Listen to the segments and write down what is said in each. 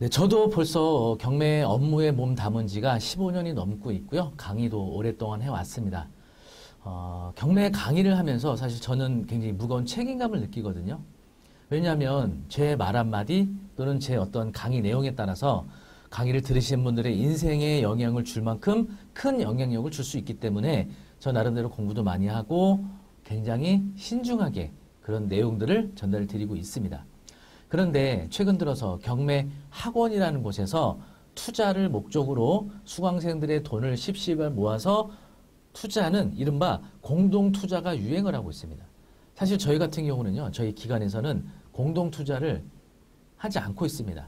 네, 저도 벌써 경매 업무에 몸 담은 지가 15년이 넘고 있고요. 강의도 오랫동안 해왔습니다. 경매 강의를 하면서 사실 저는 굉장히 무거운 책임감을 느끼거든요. 왜냐하면 제 말 한마디 또는 제 어떤 강의 내용에 따라서 강의를 들으신 분들의 인생에 영향을 줄 만큼 큰 영향력을 줄 수 있기 때문에 저 나름대로 공부도 많이 하고 굉장히 신중하게 그런 내용들을 전달 드리고 있습니다. 그런데 최근 들어서 경매 학원이라는 곳에서 투자를 목적으로 수강생들의 돈을 십시발 모아서 투자하는 이른바 공동투자가 유행을 하고 있습니다. 사실 저희 같은 경우는요, 저희 기관에서는 공동투자를 하지 않고 있습니다.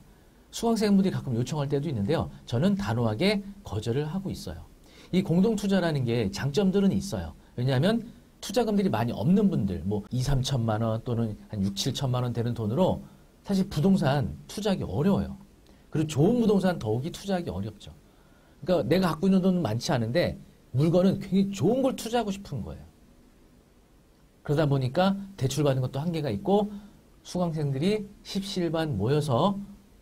수강생분들이 가끔 요청할 때도 있는데요, 저는 단호하게 거절을 하고 있어요. 이 공동투자라는 게 장점들은 있어요. 왜냐하면 투자금들이 많이 없는 분들, 뭐 2, 3천만 원 또는 한 6, 7천만 원 되는 돈으로 사실 부동산 투자하기 어려워요. 그리고 좋은 부동산 더욱이 투자하기 어렵죠. 그러니까 내가 갖고 있는 돈은 많지 않은데 물건은 굉장히 좋은 걸 투자하고 싶은 거예요. 그러다 보니까 대출받는 것도 한계가 있고 수강생들이 십시일반 모여서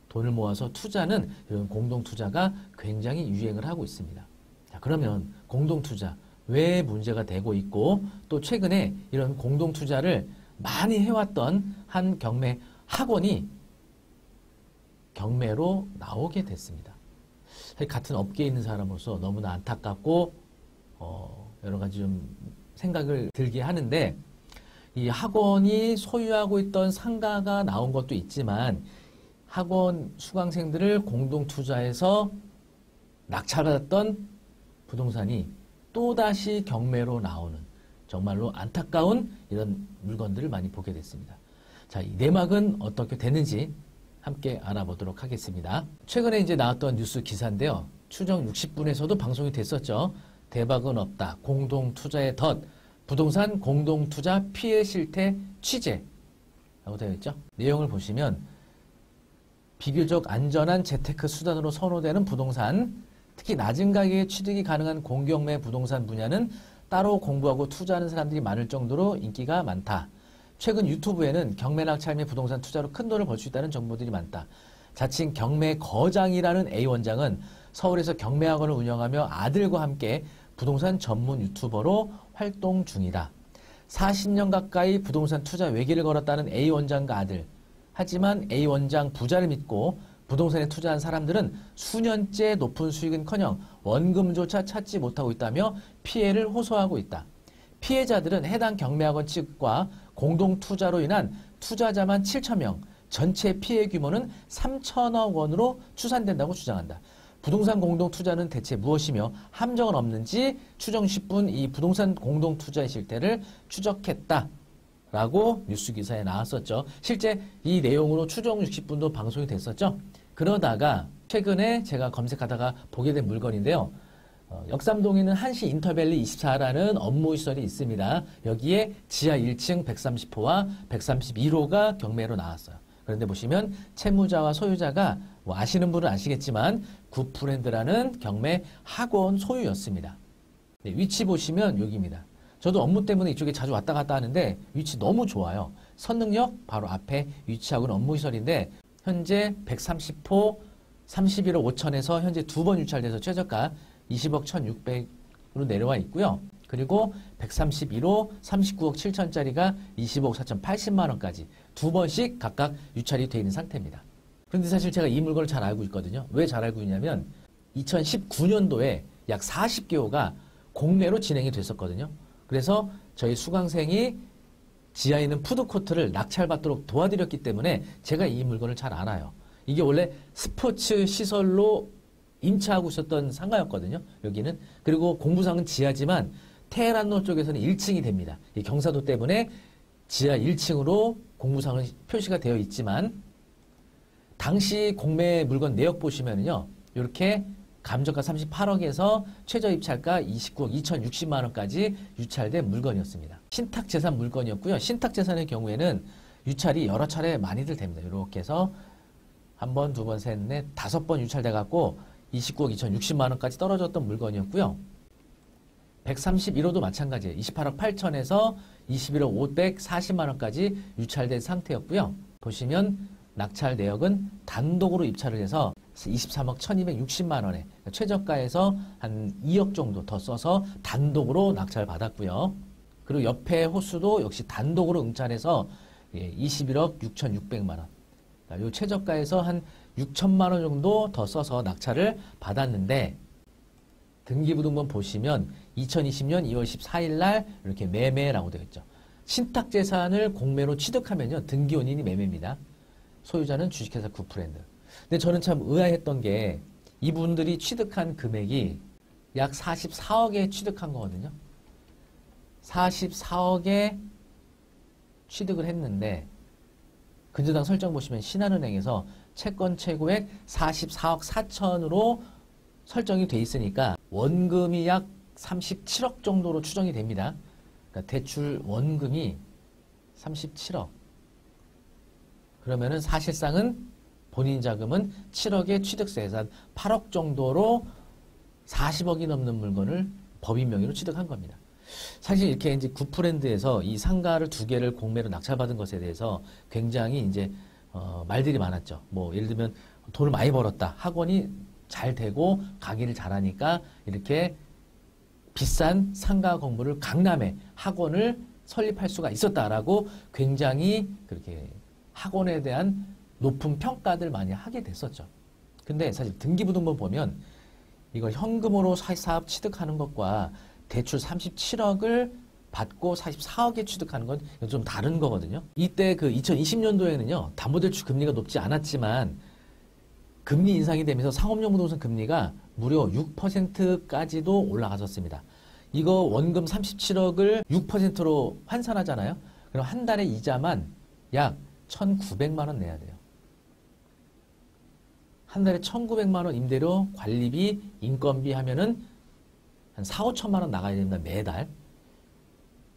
돈을 모아서 투자는 이런 공동투자가 굉장히 유행을 하고 있습니다. 자, 그러면 공동투자 왜 문제가 되고 있고 또 최근에 이런 공동투자를 많이 해왔던 한 경매 학원이 경매로 나오게 됐습니다. 같은 업계에 있는 사람으로서 너무나 안타깝고 여러 가지 좀 생각을 들게 하는데 이 학원이 소유하고 있던 상가가 나온 것도 있지만 학원 수강생들을 공동투자해서 낙찰받았던 부동산이 또다시 경매로 나오는 정말로 안타까운 이런 물건들을 많이 보게 됐습니다. 자, 이 내막은 어떻게 되는지 함께 알아보도록 하겠습니다. 최근에 이제 나왔던 뉴스 기사인데요. 추정 60분에서도 방송이 됐었죠. 대박은 없다. 공동투자의 덫. 부동산 공동투자 피해 실태 취재라고 되어 있죠. 내용을 보시면 비교적 안전한 재테크 수단으로 선호되는 부동산, 특히 낮은 가격에 취득이 가능한 공경매 부동산 분야는 따로 공부하고 투자하는 사람들이 많을 정도로 인기가 많다. 최근 유튜브에는 경매 낙찰 및 부동산 투자로 큰 돈을 벌 수 있다는 정보들이 많다. 자칭 경매 거장이라는 A 원장은 서울에서 경매학원을 운영하며 아들과 함께 부동산 전문 유튜버로 활동 중이다. 40년 가까이 부동산 투자 외길을 걸었다는 A 원장과 아들. 하지만 A 원장 부자를 믿고 부동산에 투자한 사람들은 수년째 높은 수익은커녕 원금조차 찾지 못하고 있다며 피해를 호소하고 있다. 피해자들은 해당 경매학원 측과 공동투자로 인한 투자자만 7,000명, 전체 피해 규모는 3천억 원으로 추산된다고 주장한다. 부동산 공동투자는 대체 무엇이며 함정은 없는지 추정 10분 이 부동산 공동투자의 실태를 추적했다. 라고 뉴스 기사에 나왔었죠. 실제 이 내용으로 추정 60분도 방송이 됐었죠. 그러다가 최근에 제가 검색하다가 보게 된 물건인데요. 역삼동에 있는 한시 인터밸리 24라는 업무시설이 있습니다. 여기에 지하 1층 130호와 131호가 경매로 나왔어요. 그런데 보시면 채무자와 소유자가 뭐 아시는 분은 아시겠지만 굿프렌드라는 경매 학원 소유였습니다. 네, 위치 보시면 여기입니다. 저도 업무 때문에 이쪽에 자주 왔다 갔다 하는데 위치 너무 좋아요. 선릉역 바로 앞에 위치하고 있는 업무시설인데 현재 130호 31억 5천에서 현재 2번 유찰돼서 최저가 20억 1,600으로 내려와 있고요. 그리고 131호 39억 7천짜리가 20억 4천 80만 원까지 두 번씩 각각 유찰이 되어 있는 상태입니다. 그런데 사실 제가 이 물건을 잘 알고 있거든요. 왜 잘 알고 있냐면 2019년도에 약 40개호가 공매로 진행이 됐었거든요. 그래서 저희 수강생이 지하에 있는 푸드코트를 낙찰받도록 도와드렸기 때문에 제가 이 물건을 잘 알아요. 이게 원래 스포츠 시설로 임차하고 있었던 상가였거든요. 여기는. 그리고 공부상은 지하지만 테헤란로 쪽에서는 1층이 됩니다. 이 경사도 때문에 지하 1층으로 공부상은 표시가 되어 있지만 당시 공매 물건 내역 보시면은요. 이렇게 감정가 38억에서 최저 입찰가 29억 2,060만 원까지 유찰된 물건이었습니다. 신탁재산 물건이었고요. 신탁재산의 경우에는 유찰이 여러 차례 많이들 됩니다. 이렇게 해서 한 번, 두 번, 셋, 넷, 5번 유찰돼 갖고 29억 2,060만 원까지 떨어졌던 물건이었고요. 131호도 마찬가지예요. 28억 8천에서 21억 540만 원까지 유찰된 상태였고요. 보시면 낙찰 내역은 단독으로 입찰을 해서 23억 1260만 원에 최저가에서 한 2억 정도 더 써서 단독으로 낙찰 받았고요. 그리고 옆에 호수도 역시 단독으로 응찰해서 21억 6,600만 원. 요 최저가에서 한 6천만 원 정도 더 써서 낙찰을 받았는데 등기부등본 보시면 2020년 2월 14일 날 이렇게 매매라고 되어 있죠. 신탁재산을 공매로 취득하면요. 등기원인이 매매입니다. 소유자는 주식회사 구프랜드. 근데 저는 참 의아했던 게 이분들이 취득한 금액이 약 44억에 취득한 거거든요. 44억에 취득을 했는데 근저당 설정 보시면 신한은행에서 채권 최고액 44억 4천으로 설정이 돼 있으니까 원금이 약 37억 정도로 추정이 됩니다. 그러니까 대출 원금이 37억. 그러면은 사실상은 본인 자금은 7억에 취득세에서 8억 정도로 40억이 넘는 물건을 법인 명의로 취득한 겁니다. 사실 이렇게 이제 구프랜드에서 이 상가를 2개를 공매로 낙찰받은 것에 대해서 굉장히 이제 말들이 많았죠. 뭐 예를 들면 돈을 많이 벌었다. 학원이 잘 되고 가기를 잘하니까 이렇게 비싼 상가 건물을 강남에 학원을 설립할 수가 있었다라고 굉장히 그렇게 학원에 대한 높은 평가들 많이 하게 됐었죠. 근데 사실 등기부등본 보면 이걸 현금으로 사업 취득하는 것과 대출 37억을 받고 44억에 취득하는 건 좀 다른 거거든요. 이때 그 2020년도에는요, 담보대출 금리가 높지 않았지만 금리 인상이 되면서 상업용 부동산 금리가 무려 6%까지도 올라갔었습니다. 이거 원금 37억을 6%로 환산하잖아요. 그럼 한 달에 이자만 약 1,900만 원 내야 돼요. 한 달에 1,900만 원 임대료, 관리비, 인건비 하면은 한 4, 5천만 원 나가야 됩니다. 매달.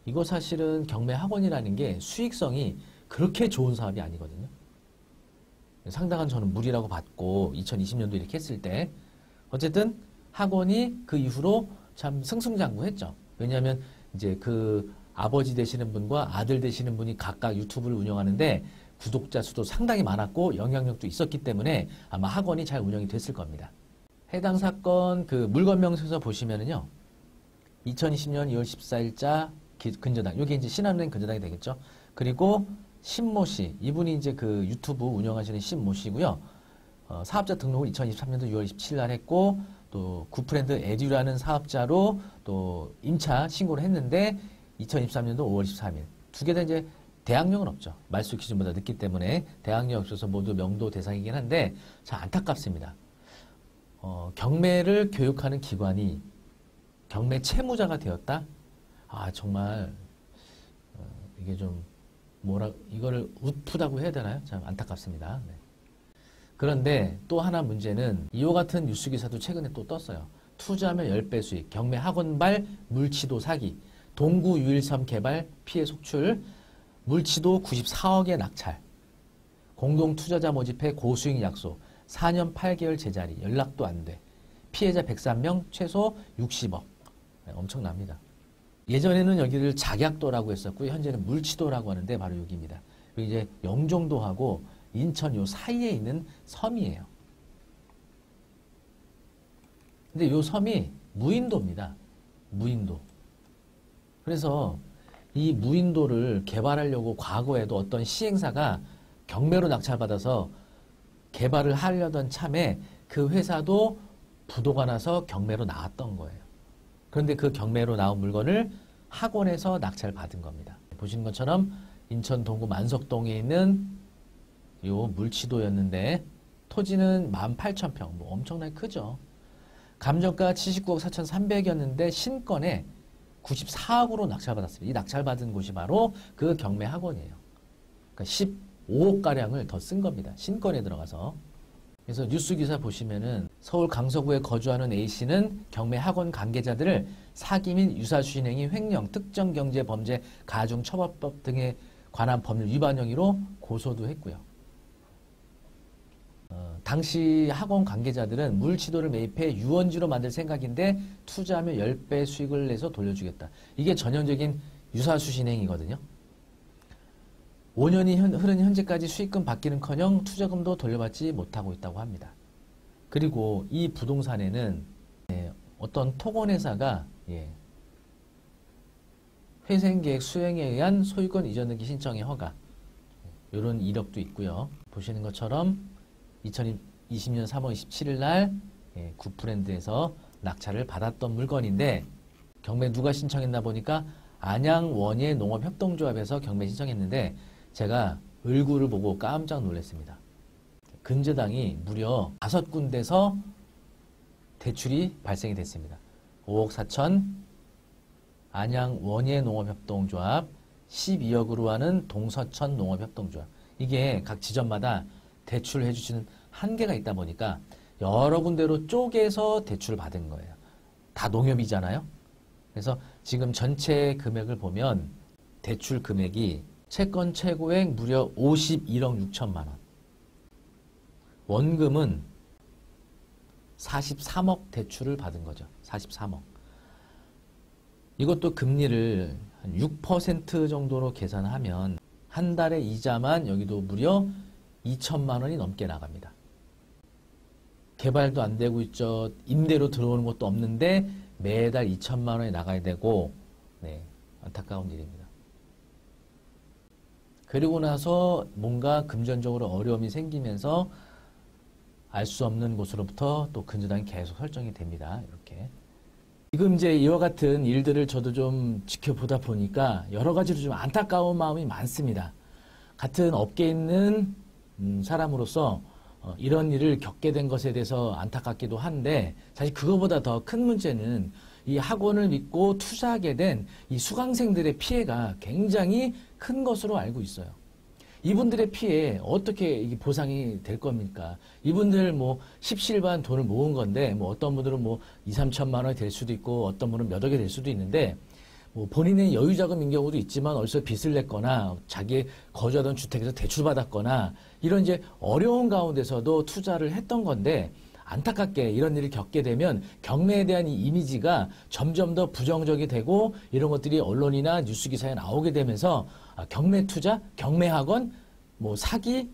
이거 사실은 경매 학원이라는 게 수익성이 그렇게 좋은 사업이 아니거든요. 상당한 저는 무리라고 봤고 2020년도 이렇게 했을 때 어쨌든 학원이 그 이후로 참 승승장구했죠. 왜냐하면 이제 그 아버지 되시는 분과 아들 되시는 분이 각각 유튜브를 운영하는데 구독자 수도 상당히 많았고 영향력도 있었기 때문에 아마 학원이 잘 운영이 됐을 겁니다. 해당 사건 그 물건 명세서 보시면은요. 2020년 2월 14일자 근저당, 이게 이제 신한은행 근저당이 되겠죠. 그리고 신모 씨, 이분이 이제 그 유튜브 운영하시는 신모 씨고요. 사업자 등록을 2023년도 6월 27일 날 했고 또 구프랜드 에듀라는 사업자로 또 임차 신고를 했는데 2023년도 5월 23일 두 개 다 이제 대항력은 없죠. 말소 기준보다 늦기 때문에 대항력 없어서 모두 명도 대상이긴 한데 참 안타깝습니다. 경매를 교육하는 기관이 경매 채무자가 되었다? 아 정말 이게 좀 이거를 웃프다고 해야 되나요? 참 안타깝습니다. 네. 그런데 또 하나 문제는 이와 같은 뉴스 기사도 최근에 또 떴어요. 투자하면 10배 수익, 경매 학원발 물치도 사기, 동구 유일섬 개발 피해 속출, 물치도 94억의 낙찰, 공동 투자자 모집해 고수익 약속, 4년 8개월 제자리, 연락도 안 돼, 피해자 103명, 최소 60억. 네, 엄청납니다. 예전에는 여기를 작약도라고 했었고 현재는 물치도라고 하는데 바로 여기입니다. 그리고 이제 영종도하고 인천 요 사이에 있는 섬이에요. 근데 요 섬이 무인도입니다. 무인도. 그래서 이 무인도를 개발하려고 과거에도 어떤 시행사가 경매로 낙찰받아서 개발을 하려던 참에 그 회사도 부도가 나서 경매로 나왔던 거예요. 그런데 그 경매로 나온 물건을 학원에서 낙찰 받은 겁니다. 보시는 것처럼 인천 동구 만석동에 있는 요 물치도였는데 토지는 18,000평, 뭐 엄청나게 크죠. 감정가 79억 4,300이었는데 신건에 94억으로 낙찰받았습니다. 이 낙찰받은 곳이 바로 그 경매 학원이에요. 그러니까 15억가량을 더 쓴 겁니다. 신건에 들어가서. 그래서 뉴스 기사 보시면은 서울 강서구에 거주하는 A씨는 경매 학원 관계자들을 사기 및 유사수신 행위 횡령, 특정경제범죄 가중처벌법 등에 관한 법률 위반 혐의로 고소도 했고요. 당시 학원 관계자들은 물치도를 매입해 유원지로 만들 생각인데 투자하면 10배 수익을 내서 돌려주겠다. 이게 전형적인 유사수신 행위거든요. 5년이 흐른 현재까지 수익금 받기는커녕 투자금도 돌려받지 못하고 있다고 합니다. 그리고 이 부동산에는 어떤 토건회사가 회생계획 수행에 의한 소유권 이전 등기 신청의 허가, 이런 이력도 있고요. 보시는 것처럼 2020년 3월 27일 날 구프랜드에서 낙찰을 받았던 물건인데, 경매 누가 신청했나 보니까 안양 원예 농업협동조합에서 경매 신청했는데, 제가 을구를 보고 깜짝 놀랐습니다. 근저당이 무려 5군데서 대출이 발생이 됐습니다. 5억 4천, 안양 원예 농업협동조합, 12억으로 하는 동서천 농업협동조합. 이게 각 지점마다 대출을 해주시는 한계가 있다 보니까 여러 군데로 쪼개서 대출을 받은 거예요. 다 농협이잖아요. 그래서 지금 전체 금액을 보면 대출 금액이 채권 최고액 무려 51억 6천만 원. 원금은 43억 대출을 받은 거죠. 43억. 이것도 금리를 한 6% 정도로 계산하면 한 달에 이자만 여기도 무려 2천만 원이 넘게 나갑니다. 개발도 안 되고 있죠. 임대로 들어오는 것도 없는데 매달 2천만 원이 나가야 되고, 안타까운 일입니다. 그리고 나서 뭔가 금전적으로 어려움이 생기면서 알 수 없는 곳으로부터 또 근저당이 계속 설정이 됩니다. 이렇게. 지금 이제 이와 같은 일들을 저도 좀 지켜보다 보니까 여러 가지로 좀 안타까운 마음이 많습니다. 같은 업계에 있는 사람으로서 이런 일을 겪게 된 것에 대해서 안타깝기도 한데, 사실 그거보다 더 큰 문제는 이 학원을 믿고 투자하게 된 이 수강생들의 피해가 굉장히 큰 것으로 알고 있어요. 이분들의 피해 어떻게 이게 보상이 될 겁니까? 이분들 뭐 십시일반 돈을 모은 건데, 뭐 어떤 분들은 뭐 2, 3천만 원이 될 수도 있고 어떤 분은 몇 억이 될 수도 있는데, 뭐 본인의 여유자금인 경우도 있지만 어디서 빚을 냈거나 자기 거주하던 주택에서 대출받았거나 이런 이제 어려운 가운데서도 투자를 했던 건데, 안타깝게 이런 일을 겪게 되면 경매에 대한 이 이미지가 점점 더 부정적이 되고 이런 것들이 언론이나 뉴스 기사에 나오게 되면서 경매 투자, 경매 학원, 뭐 사기,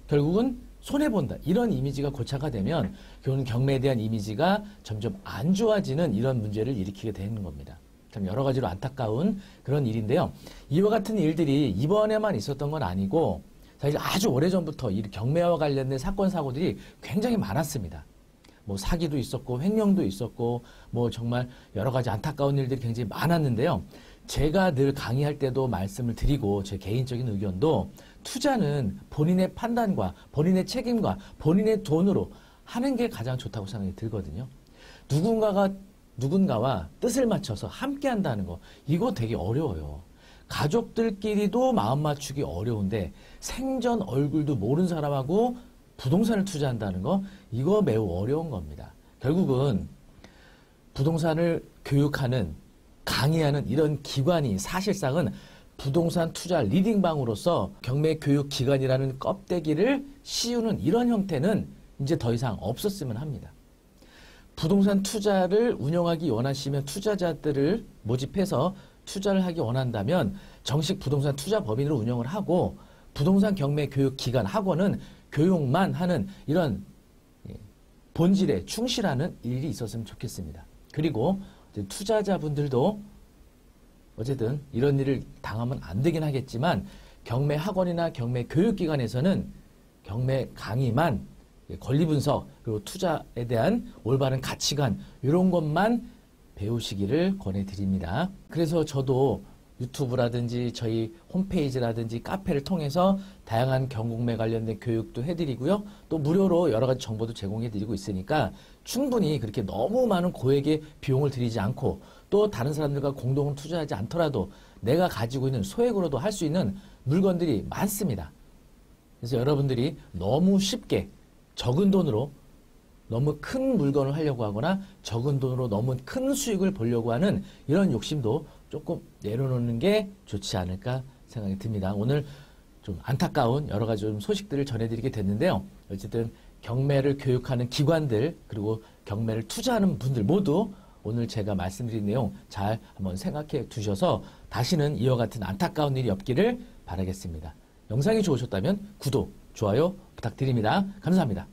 결국은 손해본다. 이런 이미지가 고착화 되면 결국은 경매에 대한 이미지가 점점 안 좋아지는 이런 문제를 일으키게 되는 겁니다. 참 여러 가지로 안타까운 그런 일인데요. 이와 같은 일들이 이번에만 있었던 건 아니고 사실 아주 오래전부터 이 경매와 관련된 사건 사고들이 굉장히 많았습니다. 뭐 사기도 있었고 횡령도 있었고 뭐 정말 여러 가지 안타까운 일들이 굉장히 많았는데요. 제가 늘 강의할 때도 말씀을 드리고 제 개인적인 의견도, 투자는 본인의 판단과 본인의 책임과 본인의 돈으로 하는 게 가장 좋다고 생각이 들거든요. 누군가와 뜻을 맞춰서 함께 한다는 거, 이거 되게 어려워요. 가족들끼리도 마음 맞추기 어려운데 생전 얼굴도 모르는 사람하고 부동산을 투자한다는 거, 이거 매우 어려운 겁니다. 결국은 부동산을 교육하는, 강의하는 이런 기관이 사실상은 부동산 투자 리딩방으로서 경매 교육 기관이라는 껍데기를 씌우는 이런 형태는 이제 더 이상 없었으면 합니다. 부동산 투자를 운영하기 원하시면 투자자들을 모집해서 투자를 하기 원한다면 정식 부동산 투자 법인으로 운영을 하고, 부동산 경매 교육 기관 학원은 교육만 하는 이런 본질에 충실하는 일이 있었으면 좋겠습니다. 그리고 투자자분들도 어쨌든 이런 일을 당하면 안 되긴 하겠지만, 경매 학원이나 경매 교육기관에서는 경매 강의만, 권리 분석, 그리고 투자에 대한 올바른 가치관, 이런 것만 배우시기를 권해드립니다. 그래서 저도 유튜브라든지 저희 홈페이지라든지 카페를 통해서 다양한 경공매 관련된 교육도 해드리고요. 또 무료로 여러 가지 정보도 제공해드리고 있으니까 충분히 그렇게 너무 많은 고액의 비용을 들이지 않고, 또 다른 사람들과 공동으로 투자하지 않더라도 내가 가지고 있는 소액으로도 할 수 있는 물건들이 많습니다. 그래서 여러분들이 너무 쉽게 적은 돈으로 너무 큰 물건을 하려고 하거나 적은 돈으로 너무 큰 수익을 보려고 하는 이런 욕심도 조금 내려놓는 게 좋지 않을까 생각이 듭니다. 오늘 좀 안타까운 여러 가지 좀 소식들을 전해드리게 됐는데요. 어쨌든 경매를 교육하는 기관들, 그리고 경매를 투자하는 분들 모두 오늘 제가 말씀드린 내용 잘 한번 생각해 두셔서 다시는 이와 같은 안타까운 일이 없기를 바라겠습니다. 영상이 좋으셨다면 구독, 좋아요 부탁드립니다. 감사합니다.